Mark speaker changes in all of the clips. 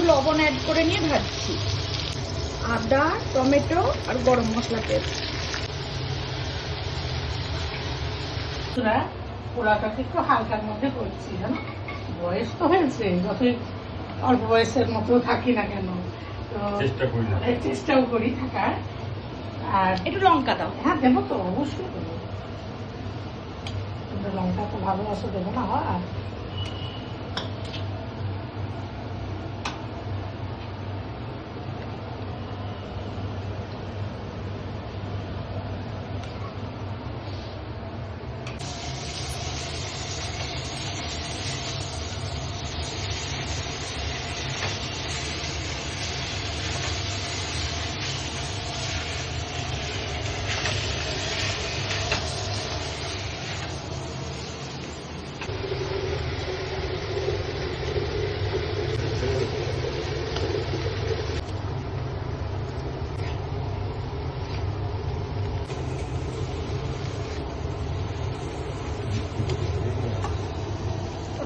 Speaker 1: লবণ অ্যাড করে নিয়ে ভাজছি। আদা, টমেটো আর গরম মশলা পেস্ট।
Speaker 2: পোলাওটাকে একটু হালকার মধ্যে করছি, জানো বয়স তো হয়েছে, যতই অল্প বয়সের মতো থাকি না কেন, তো চেষ্টাও করি থাকার। আর
Speaker 1: একটু লঙ্কা দাও।
Speaker 2: হ্যাঁ দেবো তো, অবশ্যই দেবো, কিন্তু লঙ্কা তো ভালোবাসো, দেবো না। আর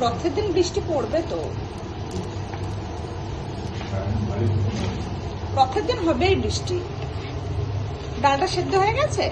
Speaker 1: রথের দিন বৃষ্টি পড়বে তো, রথের দিন হবেই বৃষ্টি। ডালটা সেদ্ধ হয়ে গেছে?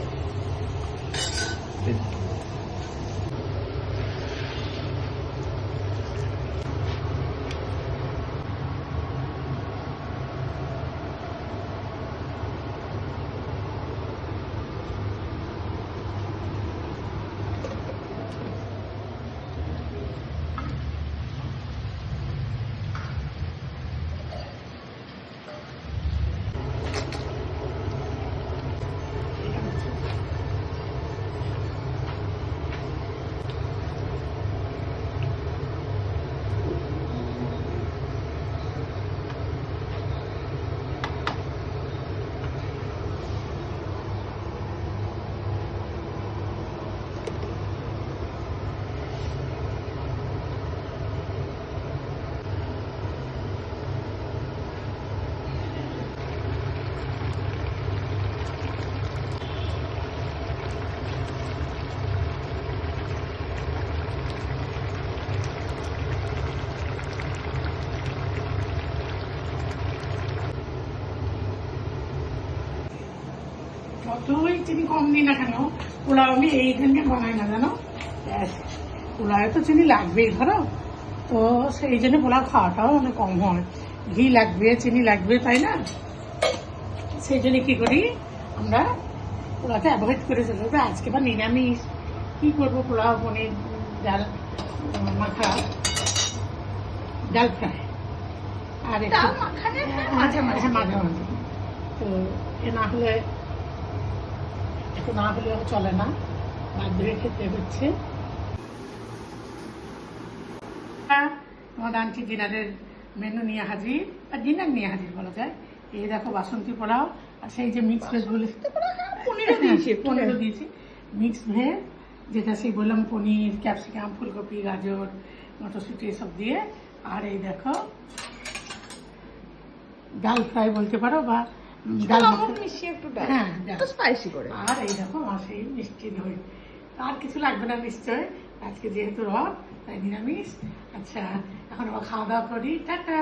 Speaker 1: যতই চিনি কম দিই না কেন, পোলাও আমি এই জন্য বানাই না, জানো পোলাও তো চিনি লাগবেই, ধরো তো সেই জন্য পোলাও খাওয়াটাও অনেক কম হয়। ঘি লাগবে, চিনি লাগবে, তাই না? সেই জন্য কি করি আমরা, পোলাওটা অ্যাভয়েড করে চলে যাবে। আজকে বা নিরামিষ কি করবো, পোলাও, পনির, ডাল মাখা, ডাল ফ্রাই, আর মাঝে মাঝে তো এ না হলে একটু না হলেও চলে না, বাদ ধরে খেতে হচ্ছে। আমাদের আন্টি ডিনারের মেনু নিয়ে হাজির, আর ডিনার নিয়ে হাজির বলা যায়। এই দেখো বাসন্তী পোলাও, আর সেই যে মিক্স ভেজ বলে পনিরও দিয়েছি, মিক্স ভেজ, যেটা সেই বললাম পনির, ক্যাপসিকাম, ফুলকপি, গাজর, মটরশুঁটি এসব দিয়ে। আর এই দেখো ডাল ফ্রাই বলতে পারো, বা ডাল মিশিয়ে একটু ডাল,
Speaker 2: হ্যাঁ
Speaker 1: স্পাইসি করে।
Speaker 2: আর এই দেখো সেই মিষ্টি দই। আর কিছু লাগবে না নিশ্চয়, আজকে যেহেতু রথ তাই নিরামিষ। আচ্ছা, এখন আবার খাওয়া দাওয়া করি, টাটা।